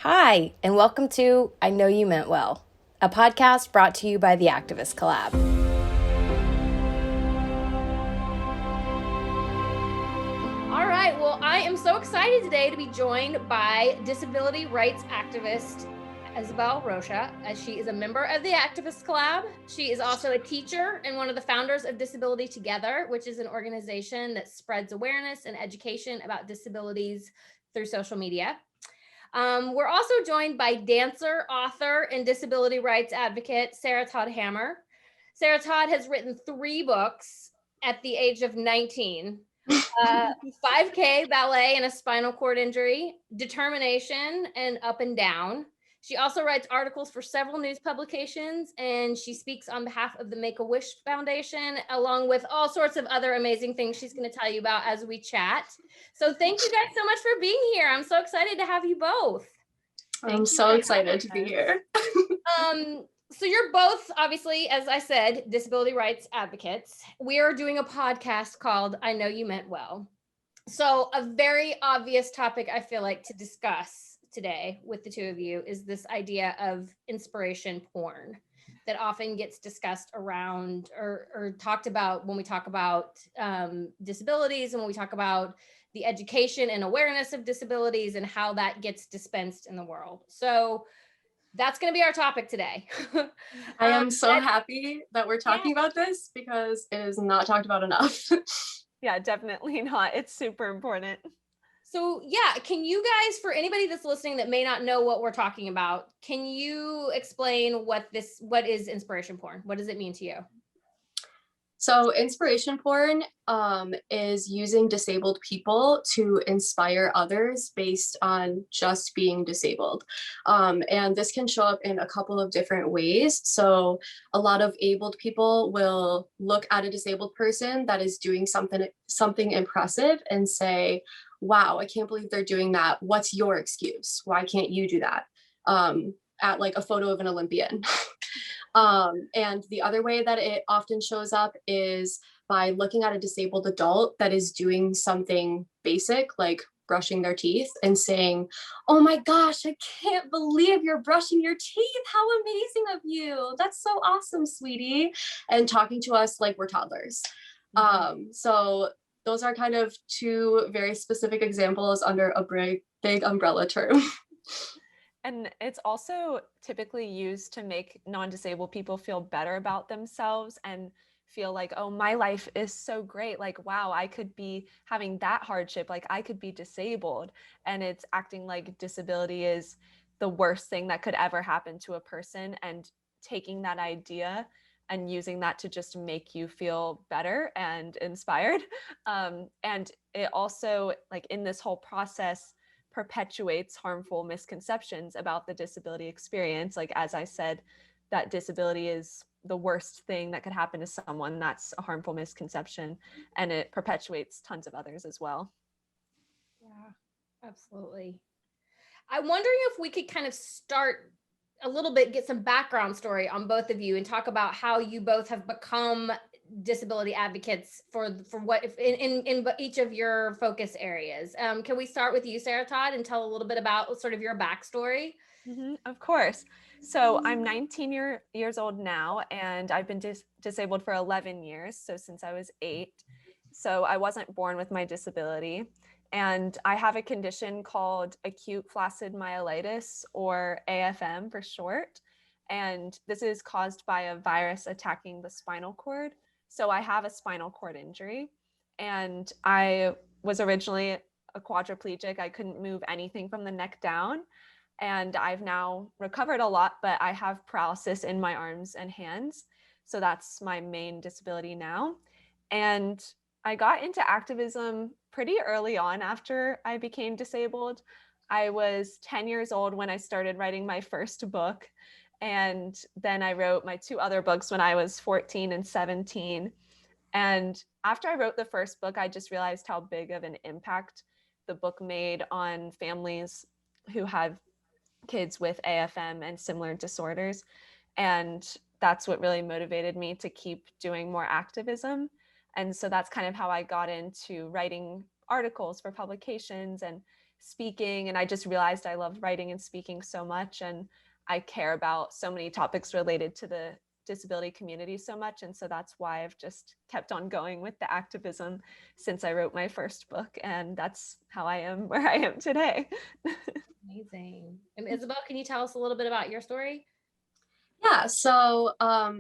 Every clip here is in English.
Hi, and welcome to I Know You Meant Well, a podcast brought to you by the Activist Collab. All right, well, I am so excited today to be joined by disability rights activist Isabel Rocha, as she is a member of the Activist Collab. She is also a teacher and one of the founders of Disability Together, which is an organization that spreads awareness and education about disabilities through social media. We're also joined by dancer, author, and disability rights advocate, Sarah Todd Hammer. Sarah Todd has written 3 books at the age of 19. 5K, ballet and a spinal cord injury, determination, and up and down. She also writes articles for several news publications, and she speaks on behalf of the Make-A-Wish Foundation, along with all sorts of other amazing things she's going to tell you about as we chat. So thank you guys so much for being here. I'm so excited to have you both. I'm so excited to be here. So you're both, obviously, as I said, disability rights advocates. We are doing a podcast called I Know You Meant Well. So a very obvious topic I feel like to discuss today with the two of you is this idea of inspiration porn that often gets discussed around or talked about when we talk about disabilities and when we talk about the education and awareness of disabilities and how that gets dispensed in the world. So that's going to be our topic today. I am so happy that we're talking about this because it is not talked about enough. Yeah, definitely not. It's super important. So yeah, can you guys, for anybody that's listening that may not know what we're talking about, can you explain what is inspiration porn? What does it mean to you? So inspiration porn is using disabled people to inspire others based on just being disabled. And this can show up in a couple of different ways. So a lot of abled people will look at a disabled person that is doing something impressive and say, wow, I can't believe they're doing that. What's your excuse? Why can't you do that? At like a photo of an Olympian. And the other way that it often shows up is by looking at a disabled adult that is doing something basic, like brushing their teeth and saying, oh my gosh, I can't believe you're brushing your teeth. How amazing of you. That's so awesome, sweetie. And talking to us like we're toddlers. So those are kind of 2 very specific examples under a big umbrella term. And it's also typically used to make non-disabled people feel better about themselves and feel like, oh, my life is so great. Like, wow, I could be having that hardship. Like, I could be disabled. And it's acting like disability is the worst thing that could ever happen to a person, and taking that idea and using that to just make you feel better and inspired. And it also, like, in this whole process, perpetuates harmful misconceptions about the disability experience. Like, as I said, that disability is the worst thing that could happen to someone. That's a harmful misconception, and it perpetuates tons of others as well. Yeah, absolutely. I'm wondering if we could kind of start a little bit, get some background story on both of you and talk about how you both have become disability advocates for what in each of your focus areas. Can we start with you, Sarah Todd, and tell a little bit about sort of your backstory? Of course. So I'm 19 years old now, and I've been disabled for 11 years. So since I was 8. So I wasn't born with my disability. And I have a condition called acute flaccid myelitis, or AFM for short. And this is caused by a virus attacking the spinal cord. So I have a spinal cord injury, and I was originally a quadriplegic. I couldn't move anything from the neck down. And I've now recovered a lot, but I have paralysis in my arms and hands. So that's my main disability now. And I got into activism pretty early on after I became disabled. I was 10 years old when I started writing my first book. And then I wrote my 2 other books when I was 14 and 17. And after I wrote the first book, I just realized how big of an impact the book made on families who have kids with AFM and similar disorders. And that's what really motivated me to keep doing more activism. And so that's kind of how I got into writing articles for publications and speaking, and I just realized I loved writing and speaking so much, and I care about so many topics related to the disability community so much. And so that's why I've just kept on going with the activism since I wrote my first book. And that's how I am where I am today. Amazing. And Isabel, can you tell us a little bit about your story? Yeah, so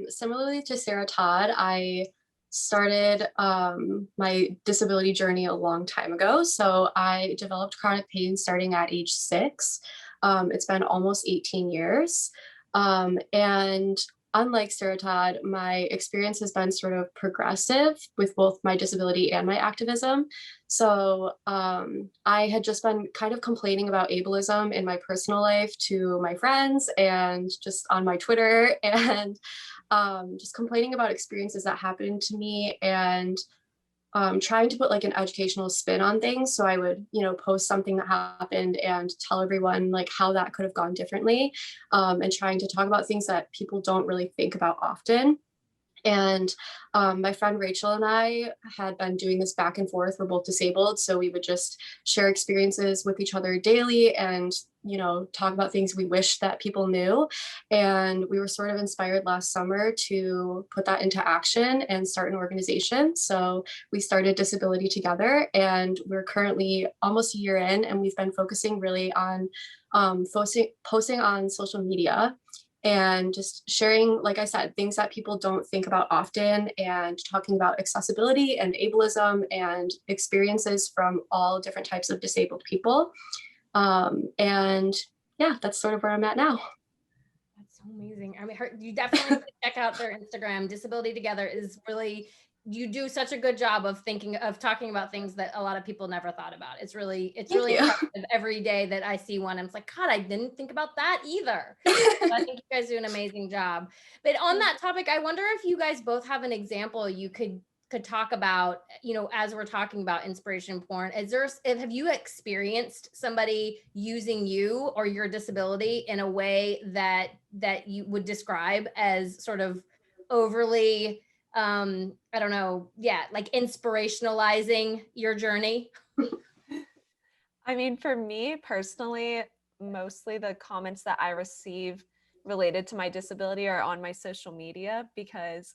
similarly to Sarah Todd, I started my disability journey a long time ago. So I developed chronic pain starting at age 6. It's been almost 18 years. And unlike Sarah Todd, my experience has been sort of progressive with both my disability and my activism. So I had just been kind of complaining about ableism in my personal life to my friends and just on my Twitter, and just complaining about experiences that happened to me, and trying to put like an educational spin on things. So I would, post something that happened and tell everyone like how that could have gone differently, and trying to talk about things that people don't really think about often. And my friend Rachel and I had been doing this back and forth. We're both disabled, so we would just share experiences with each other daily and, talk about things we wish that people knew. And we were sort of inspired last summer to put that into action and start an organization. So we started Disability Together, and we're currently almost a year in, and we've been focusing really on posting on social media and just sharing, like I said, things that people don't think about often, and talking about accessibility and ableism and experiences from all different types of disabled people. And yeah, that's sort of where I'm at now. That's so amazing. I mean, you definitely have to check out their Instagram. Disability Together is really, you do such a good job of talking about things that a lot of people never thought about. It's really impressive every day that I see one. I'm like, God, I didn't think about that either. So I think you guys do an amazing job. But on that topic, I wonder if you guys both have an example you could talk about, as we're talking about inspiration porn. Have you experienced somebody using you or your disability in a way that you would describe as sort of overly, I don't know, like inspirationalizing your journey? I mean, for me personally, mostly the comments that I receive related to my disability are on my social media, because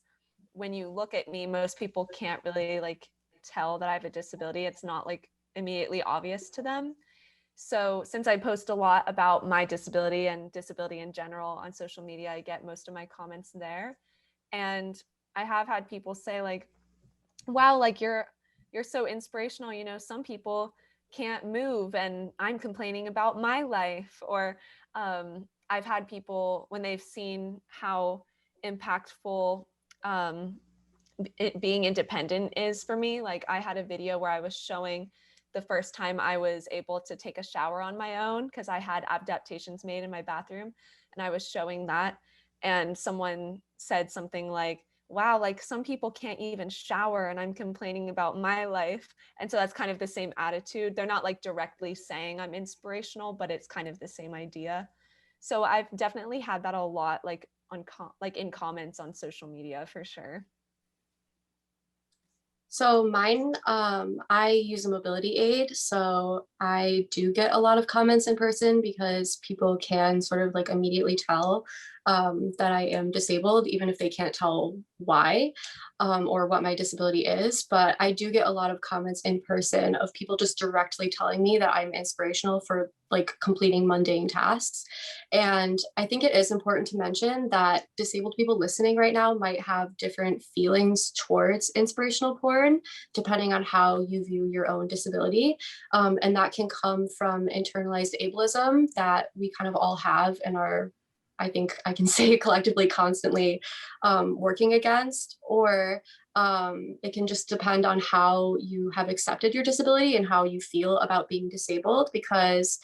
when you look at me, most people can't really like tell that I have a disability. It's not like immediately obvious to them. So since I post a lot about my disability and disability in general on social media, I get most of my comments there. And I have had people say like, wow, like you're so inspirational. Some people can't move and I'm complaining about my life. Or I've had people, when they've seen how impactful it being independent is for me. Like I had a video where I was showing the first time I was able to take a shower on my own because I had adaptations made in my bathroom, and I was showing that, and someone said something like, wow, like some people can't even shower and I'm complaining about my life. And so that's kind of the same attitude. They're not like directly saying I'm inspirational, but it's kind of the same idea. So I've definitely had that a lot, like in comments on social media for sure. So mine, I use a mobility aid. So I do get a lot of comments in person because people can sort of like immediately tell that I am disabled, even if they can't tell why or what my disability is. But I do get a lot of comments in person of people just directly telling me that I'm inspirational for like completing mundane tasks. And I think it is important to mention that disabled people listening right now might have different feelings towards inspirational porn, depending on how you view your own disability. And that can come from internalized ableism that we kind of all have and are, I think I can say collectively constantly working against, or it can just depend on how you have accepted your disability and how you feel about being disabled. Because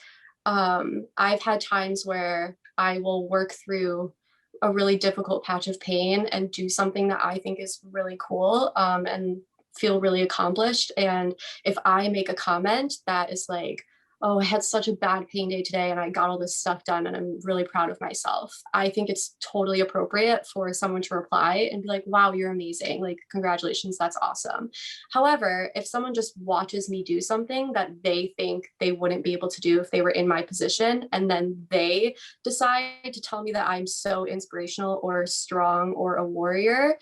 I've had times where I will work through a really difficult patch of pain and do something that I think is really cool, and feel really accomplished. And if I make a comment that is like, oh, I had such a bad pain day today and I got all this stuff done and I'm really proud of myself. I think it's totally appropriate for someone to reply and be like, wow, you're amazing. Like, congratulations, that's awesome. However, if someone just watches me do something that they think they wouldn't be able to do if they were in my position, and then they decide to tell me that I'm so inspirational or strong or a warrior,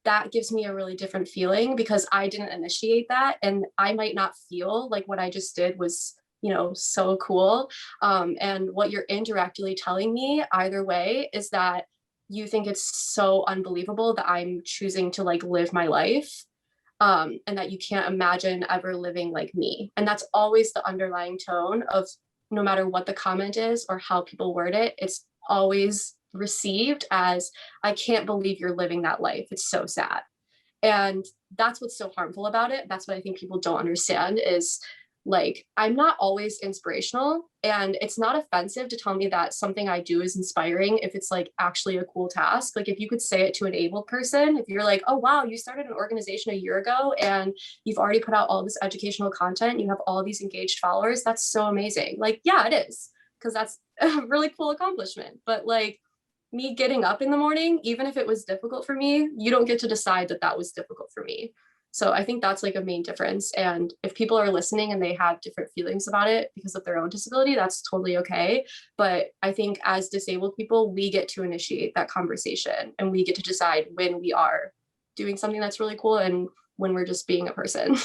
that gives me a really different feeling because I didn't initiate that. And I might not feel like what I just did was, so cool. And what you're indirectly telling me either way is that you think it's so unbelievable that I'm choosing to like live my life, and that you can't imagine ever living like me. And that's always the underlying tone of no matter what the comment is or how people word it, it's always received as, I can't believe you're living that life. It's so sad. And that's what's so harmful about it. That's what I think people don't understand is like, I'm not always inspirational. And it's not offensive to tell me that something I do is inspiring if it's like actually a cool task. Like, if you could say it to an able person, if you're like, oh, wow, you started an organization a year ago and you've already put out all this educational content, you have all these engaged followers, that's so amazing. Like, yeah, it is, because that's a really cool accomplishment. But like, me getting up in the morning, even if it was difficult for me, you don't get to decide that that was difficult for me. So I think that's like a main difference. And if people are listening and they have different feelings about it because of their own disability, that's totally okay. But I think as disabled people, we get to initiate that conversation and we get to decide when we are doing something that's really cool and when we're just being a person.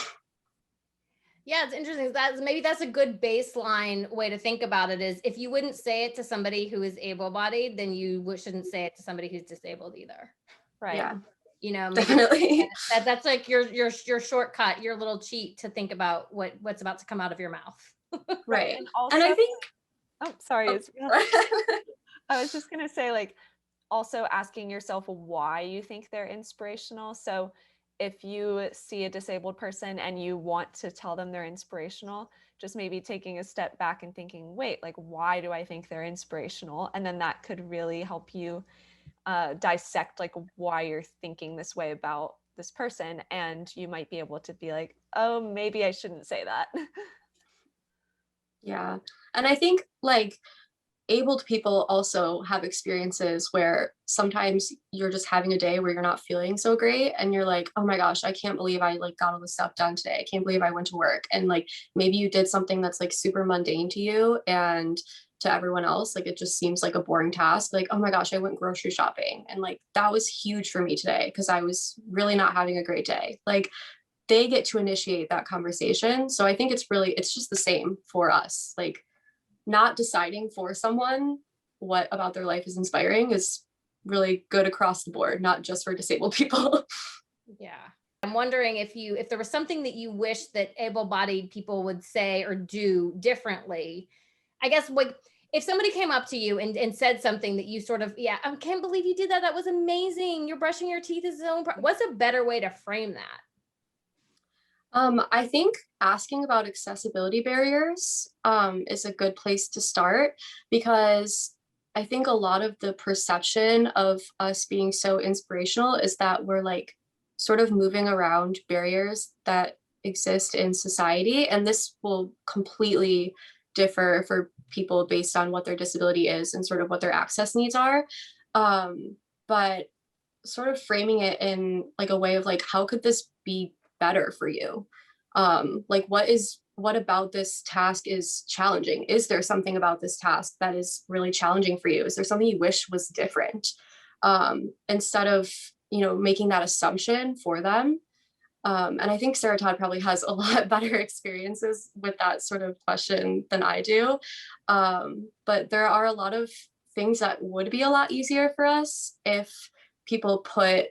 Yeah, it's interesting. Maybe that's a good baseline way to think about it is if you wouldn't say it to somebody who is able-bodied, then you shouldn't say it to somebody who's disabled either. Right. Yeah. Maybe Definitely. that's like your shortcut, your little cheat to think about what's about to come out of your mouth. Right. And also, And I think, oh, sorry. oh. I was just going to say, like, also asking yourself why you think they're inspirational. So if you see a disabled person and you want to tell them they're inspirational, just maybe taking a step back and thinking, wait, like, why do I think they're inspirational? And then that could really help you dissect like why you're thinking this way about this person. And you might be able to be like, oh, maybe I shouldn't say that. Yeah. And I think like abled people also have experiences where sometimes you're just having a day where you're not feeling so great and you're like, oh my gosh, I can't believe I like got all this stuff done today. I can't believe I went to work. And like maybe you did something that's like super mundane to you and to everyone else, like it just seems like a boring task. Like, oh my gosh, I went grocery shopping. And like that was huge for me today because I was really not having a great day. Like they get to initiate that conversation. So I think it's just the same for us. Like not deciding for someone what about their life is inspiring is really good across the board, not just for disabled people. Yeah. I'm wondering if there was something that you wish that able-bodied people would say or do differently. I guess like if somebody came up to you and said something that you sort of, yeah, I can't believe you did that. That was amazing. You're brushing your teeth is so what's a better way to frame that? I think asking about accessibility barriers is a good place to start because I think a lot of the perception of us being so inspirational is that we're like sort of moving around barriers that exist in society. And this will completely differ for people based on what their disability is and sort of what their access needs are. But sort of framing it in like a way of like, how could this be better for you? Like what about this task is challenging? Is there something about this task that is really challenging for you? Is there something you wish was different? Instead of, making that assumption for them. And I think Sarah Todd probably has a lot better experiences with that sort of question than I do. But there are a lot of things that would be a lot easier for us if people put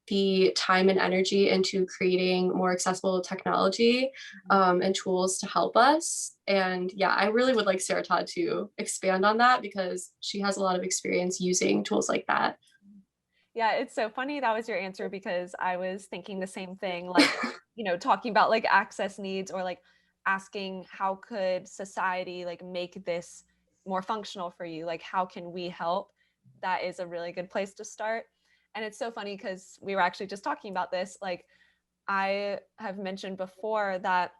the time and energy into creating more accessible technology and tools to help us. And yeah, I really would like Sarah Todd to expand on that because she has a lot of experience using tools like that. Yeah, it's so funny that was your answer because I was thinking the same thing, like, talking about like access needs or like asking how could society like make this more functional for you? Like, how can we help? That is a really good place to start. And it's so funny because we were actually just talking about this. Like, I have mentioned before that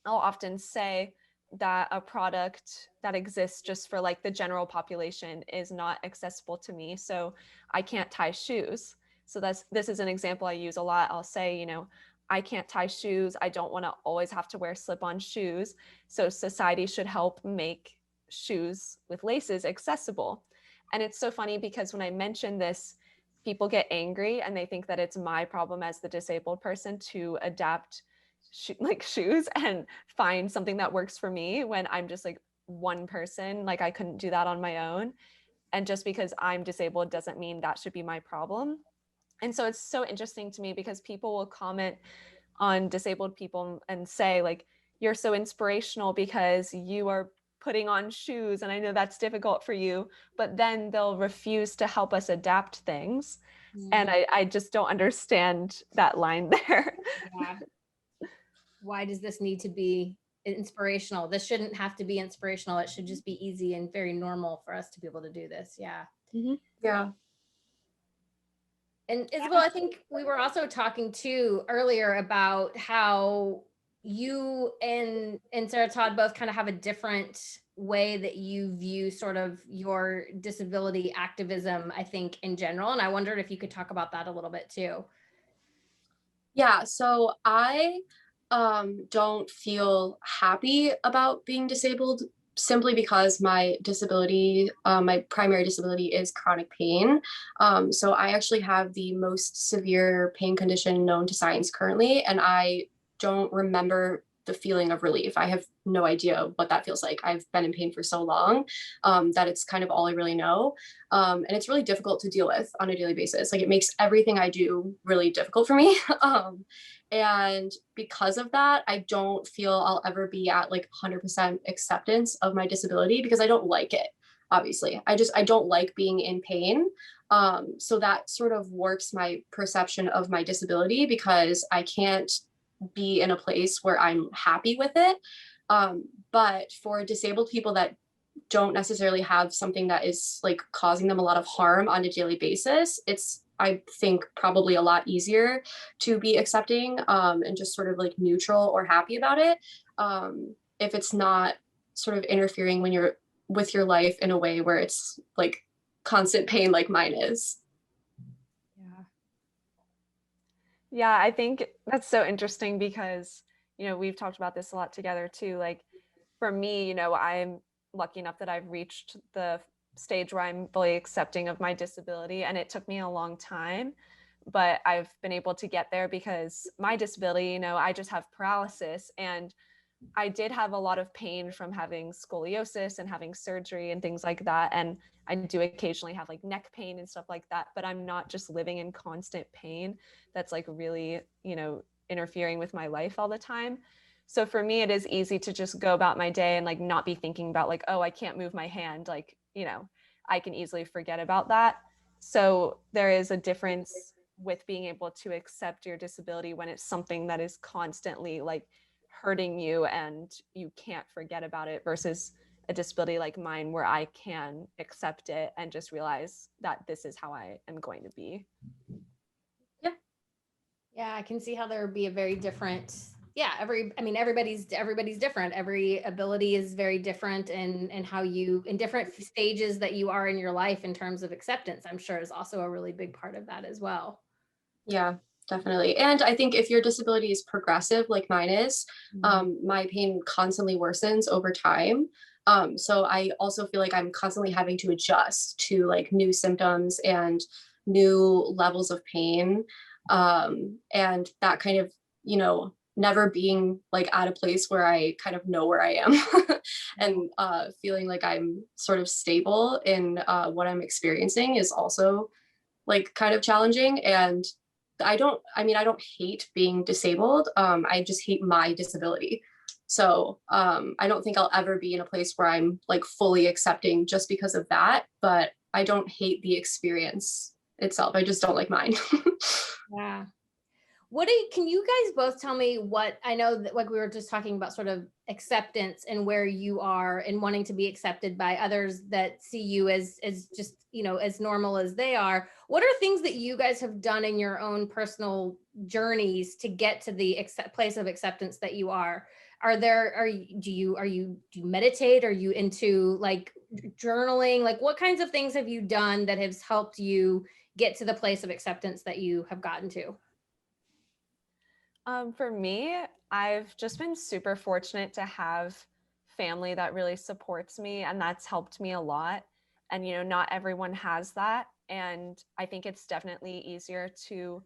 I'll often say that a product that exists just for like the general population is not accessible to me. So I can't tie shoes. So this is an example I use a lot. I'll say, you know, I can't tie shoes. I don't want to always have to wear slip-on shoes. So society should help make shoes with laces accessible. And it's so funny because when I mention this, people get angry and they think that it's my problem as the disabled person to adapt shoes and find something that works for me when I'm just like one person, like I couldn't do that on my own. And just because I'm disabled doesn't mean that should be my problem. And so it's so interesting to me because people will comment on disabled people and say like, you're so inspirational because you are putting on shoes and I know that's difficult for you, but then they'll refuse to help us adapt things. And I just don't understand that line there. Yeah. Why does this need to be inspirational? This shouldn't have to be inspirational. It should just be easy and very normal for us to be able to do this. Yeah. Yeah. And Isabel, I think we were also talking too earlier about how you and Sarah Todd both kind of have a different way that you view sort of your disability activism, I think, in general. And I wondered if you could talk about that a little bit too. Yeah, so I don't feel happy about being disabled simply because my disability, my primary disability is chronic pain. So I actually have the most severe pain condition known to science currently, and I don't remember the feeling of relief. I have no idea what that feels like. I've been in pain for so long that it's kind of all I really know. And it's really difficult to deal with on a daily basis. Like it makes everything I do really difficult for me. And because of that, I don't feel I'll ever be at like 100% acceptance of my disability because I don't like it. Obviously, I don't like being in pain. So that sort of warps my perception of my disability because I can't be in a place where I'm happy with it. But for disabled people that don't necessarily have something that is like causing them a lot of harm on a daily basis, it's, I think, probably a lot easier to be accepting and just sort of like neutral or happy about it if it's not sort of interfering when you're with your life in a way where it's like constant pain like mine is. Yeah, I think that's so interesting because, you know, we've talked about this a lot together too. Like for me, you know, I'm lucky enough that I've reached the stage where I'm fully accepting of my disability, and it took me a long time, but I've been able to get there because my disability, you know, I just have paralysis, and I did have a lot of pain from having scoliosis and having surgery and things like that. And I do occasionally have like neck pain and stuff like that, but I'm not just living in constant pain that's like really, you know, interfering with my life all the time. So for me, it is easy to just go about my day and like not be thinking about like, oh, I can't move my hand. Like, you know, I can easily forget about that. So there is a difference with being able to accept your disability when it's something that is constantly like hurting you and you can't forget about it versus a disability like mine where I can accept it and just realize that this is how I am going to be. Yeah, I can see how there would be a very different, everybody's different. Every ability is very different, and how you, in different stages that you are in your life in terms of acceptance, I'm sure is also a really big part of that as well. Yeah, definitely. And I think if your disability is progressive like mine is, my pain constantly worsens over time. So I also feel like I'm constantly having to adjust to like new symptoms and new levels of pain. And that kind of, you know, never being like at a place where I kind of know where I am and feeling like I'm sort of stable in what I'm experiencing is also like kind of challenging. And I don't hate being disabled. I just hate my disability. So I don't think I'll ever be in a place where I'm like fully accepting just because of that, but I don't hate the experience itself. I just don't like mine. Yeah. Can you guys both tell me what, I know that like we were just talking about sort of acceptance and where you are and wanting to be accepted by others that see you as just, you know, as normal as they are. What are things that you guys have done in your own personal journeys to get to the place of acceptance that you are? do you meditate? Are you into like journaling? Like what kinds of things have you done that has helped you get to the place of acceptance that you have gotten to? For me, I've just been super fortunate to have family that really supports me, and that's helped me a lot. And, not everyone has that. And I think it's definitely easier to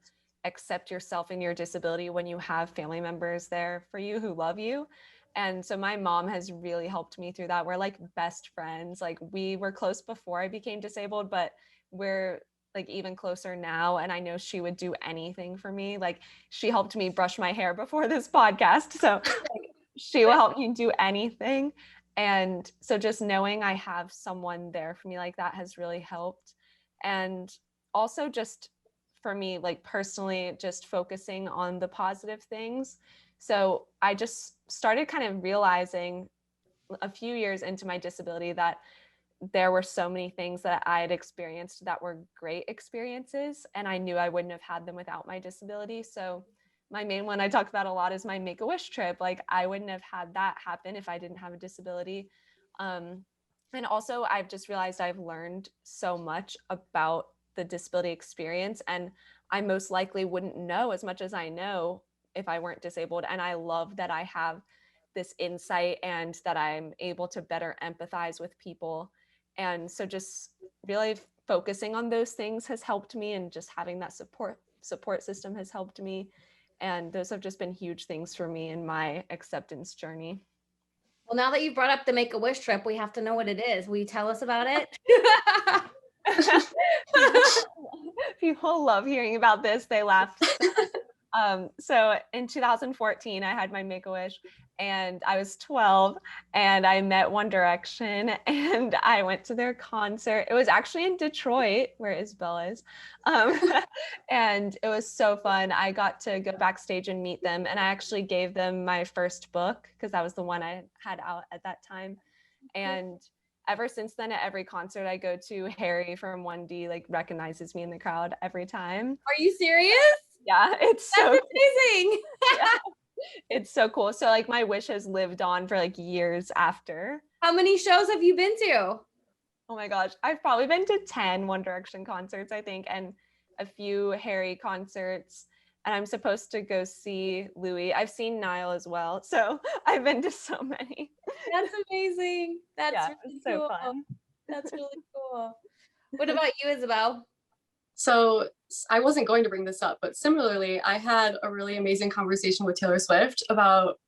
accept yourself and your disability when you have family members there for you who love you. And so my mom has really helped me through that. We're like best friends. Like we were close before I became disabled, but we're like even closer now. And I know she would do anything for me. Like she helped me brush my hair before this podcast. So like, she will help me do anything. And so just knowing I have someone there for me like that has really helped. And also just for me, like personally, just focusing on the positive things. So I just started kind of realizing a few years into my disability that there were so many things that I had experienced that were great experiences, and I knew I wouldn't have had them without my disability. So my main one I talk about a lot is my Make-A-Wish trip. Like I wouldn't have had that happen if I didn't have a disability. And also I've just realized I've learned so much about the disability experience, and I most likely wouldn't know as much as I know if I weren't disabled. And I love that I have this insight and that I'm able to better empathize with people. And so just really focusing on those things has helped me, and just having that support system has helped me. And those have just been huge things for me in my acceptance journey. Well, now that you've brought up the Make-A-Wish trip, we have to know what it is. Will you tell us about it? People love hearing about this. They laugh. So in 2014, I had my Make-A-Wish, and I was 12, and I met One Direction, and I went to their concert. It was actually in Detroit, where Isabel is. And it was so fun. I got to go backstage and meet them, and I actually gave them my first book because that was the one I had out at that time. And ever since then, at every concert I go to, Harry from 1D like recognizes me in the crowd every time. Are you serious? Yeah, it's so That's amazing. yeah, it's so cool. So like my wish has lived on for like years after. How many shows have you been to? Oh my gosh, I've probably been to 10 One Direction concerts, I think, and a few Harry concerts. And I'm supposed to go see Louis. I've seen Niall as well. So I've been to so many. That's amazing. That's Yeah, really it's so cool. fun. That's really cool. What about you, Isabel? So I wasn't going to bring this up, but similarly, I had a really amazing conversation with Taylor Swift about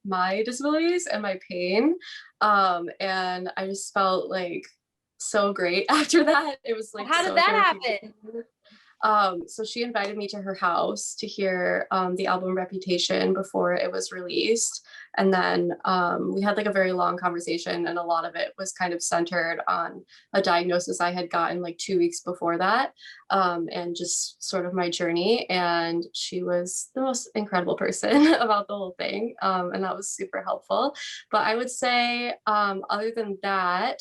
my disabilities and my pain. And I just felt like so great after that. It was like, How did so that therapeutic. happen? So she invited me to her house to hear the album Reputation before it was released. And then we had like a very long conversation, and a lot of it was kind of centered on a diagnosis I had gotten like 2 weeks before that, and just sort of my journey. And she was the most incredible person about the whole thing. And that was super helpful. But I would say, other than that,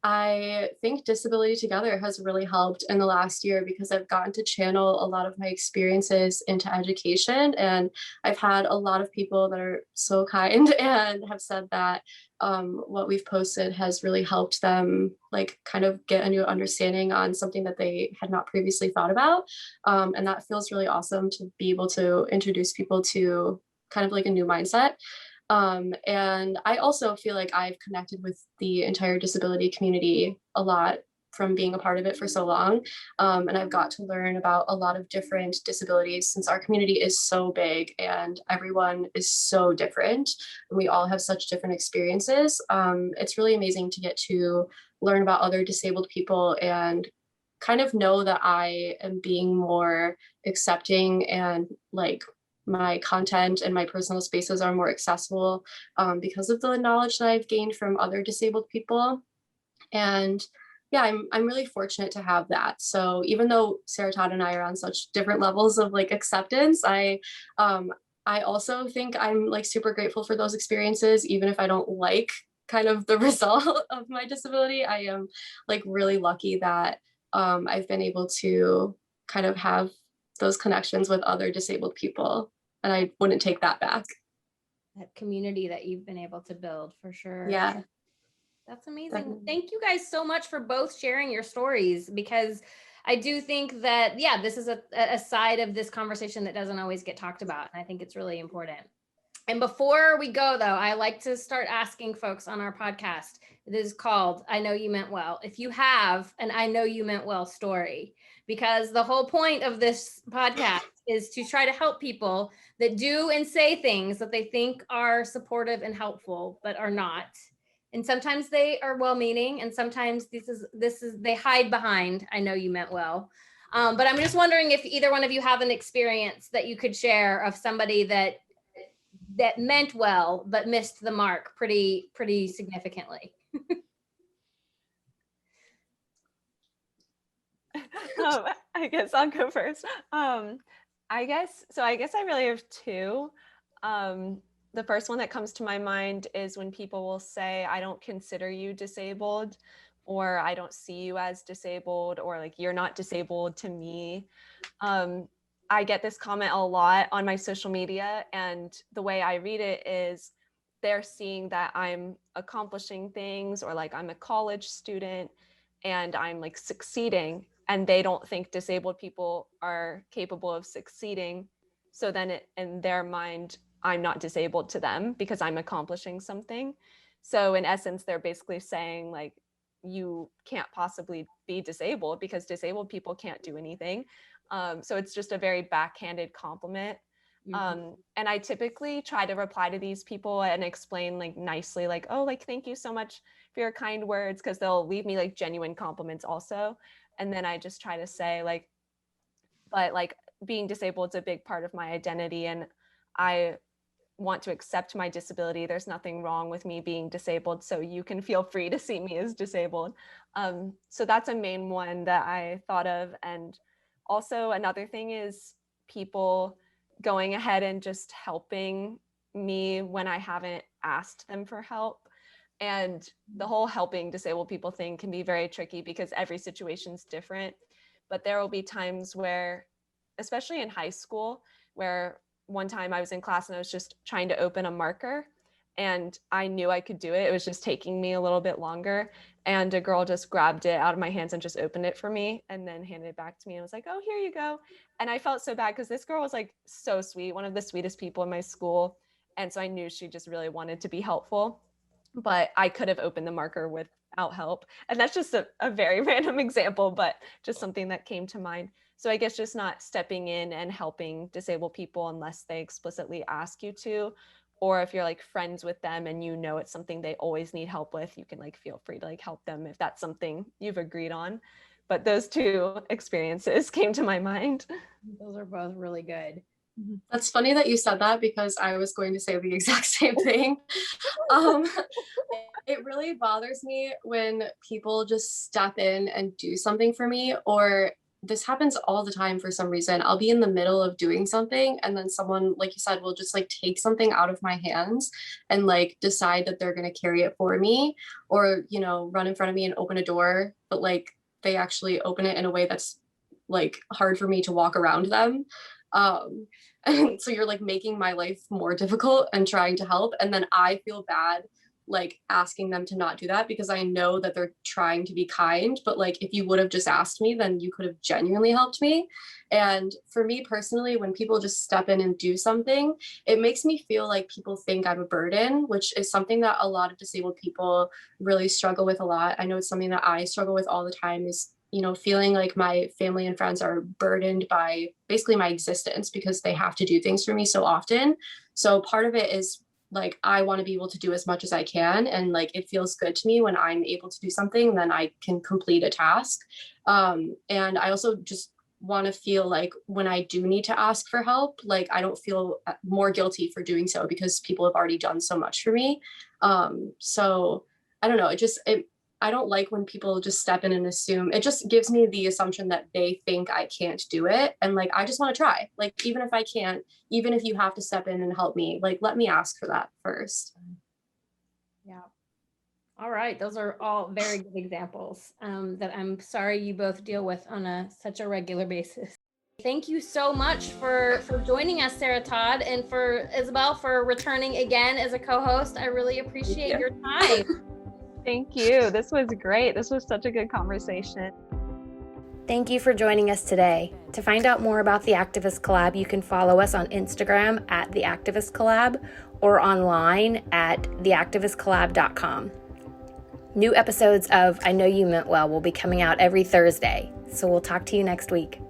I think Disability Together has really helped in the last year because I've gotten to channel a lot of my experiences into education. And I've had a lot of people that are so kind and have said that what we've posted has really helped them like kind of get a new understanding on something that they had not previously thought about. And that feels really awesome to be able to introduce people to kind of like a new mindset. And I also feel like I've connected with the entire disability community a lot from being a part of it for so long. And I've got to learn about a lot of different disabilities since our community is so big and everyone is so different. And we all have such different experiences. It's really amazing to get to learn about other disabled people and kind of know that I am being more accepting and like my content and my personal spaces are more accessible because of the knowledge that I've gained from other disabled people. And yeah, I'm really fortunate to have that. So even though Sarah, Todd, and I are on such different levels of like acceptance, I also think I'm like super grateful for those experiences, even if I don't like kind of the result of my disability. I am like really lucky that I've been able to kind of have those connections with other disabled people, and I wouldn't take that back. that community that you've been able to build, for sure. Yeah. That's amazing. Definitely. Thank you guys so much for both sharing your stories, because I do think that, yeah, this is a side of this conversation that doesn't always get talked about. And I think it's really important. And before we go, though, I like to start asking folks on our podcast. It is called I Know You Meant Well. If you have an I Know You Meant Well story, because the whole point of this podcast is to try to help people that do and say things that they think are supportive and helpful, but are not. And sometimes they are well-meaning, and sometimes this is they hide behind I know you meant well. But I'm just wondering if either one of you have an experience that you could share of somebody that meant well but missed the mark pretty significantly. I guess I'll go first. I guess I really have two. The first one that comes to my mind is when people will say, I don't consider you disabled, or I don't see you as disabled, or like, you're not disabled to me. I get this comment a lot on my social media, and the way I read it is they're seeing that I'm accomplishing things, or like I'm a college student and I'm like succeeding, and they don't think disabled people are capable of succeeding. So then in their mind, I'm not disabled to them because I'm accomplishing something. So in essence, they're basically saying like, you can't possibly be disabled because disabled people can't do anything. So it's just a very backhanded compliment. And I typically try to reply to these people and explain like nicely, like, oh, like, thank you so much for your kind words, because they'll leave me like genuine compliments also. And then I just try to say like, but like, being disabled is a big part of my identity, and I want to accept my disability. There's nothing wrong with me being disabled, so you can feel free to see me as disabled. So that's a main one that I thought of. And also another thing is people going ahead and just helping me when I haven't asked them for help. And the whole helping disabled people thing can be very tricky because every situation's different. But there will be times where, especially in high school, where one time I was in class and I was just trying to open a marker, and I knew I could do it. It was just taking me a little bit longer. And a girl just grabbed it out of my hands and just opened it for me and then handed it back to me and was like, oh, here you go. And I felt so bad because this girl was like so sweet, one of the sweetest people in my school. And so I knew she just really wanted to be helpful, but I could have opened the marker without help. And that's just a very random example, but just something that came to mind. So I guess just not stepping in and helping disabled people unless they explicitly ask you to, or if you're like friends with them and you know it's something they always need help with, you can like feel free to like help them if that's something you've agreed on. But those two experiences came to my mind. Those are both really good. That's funny that you said that because I was going to say the exact same thing. It really bothers me when people just step in and do something for me, or this happens all the time for some reason. I'll be in the middle of doing something and then someone, like you said, will just like take something out of my hands and like decide that they're going to carry it for me, or, you know, run in front of me and open a door, but like they actually open it in a way that's like hard for me to walk around them. And so you're like making my life more difficult and trying to help. And then I feel bad like asking them to not do that because I know that they're trying to be kind, but like if you would have just asked me, then you could have genuinely helped me. And for me personally, when people just step in and do something, it makes me feel like people think I'm a burden, which is something that a lot of disabled people really struggle with a lot. I know it's something that I struggle with all the time, is, you know, feeling like my family and friends are burdened by basically my existence because they have to do things for me so often. So part of it is like, I want to be able to do as much as I can. And like, it feels good to me when I'm able to do something, then I can complete a task. And I also just want to feel like when I do need to ask for help, like I don't feel more guilty for doing so because people have already done so much for me. So I don't know, I don't like when people just step in and assume. It just gives me the assumption that they think I can't do it. And like, I just want to try. Like, even if I can't, even if you have to step in and help me, like, let me ask for that first. Yeah. All right. Those are all very good examples that I'm sorry you both deal with on such a regular basis. Thank you so much for joining us, Sarah, Todd, and for Isabel for returning again as a co-host. I really appreciate your time. Thank you. This was great. This was such a good conversation. Thank you for joining us today. To find out more about the Activist Collab, you can follow us on Instagram at The Activist Collab or online at theactivistcollab.com. New episodes of I Know You Meant Well will be coming out every Thursday, so we'll talk to you next week.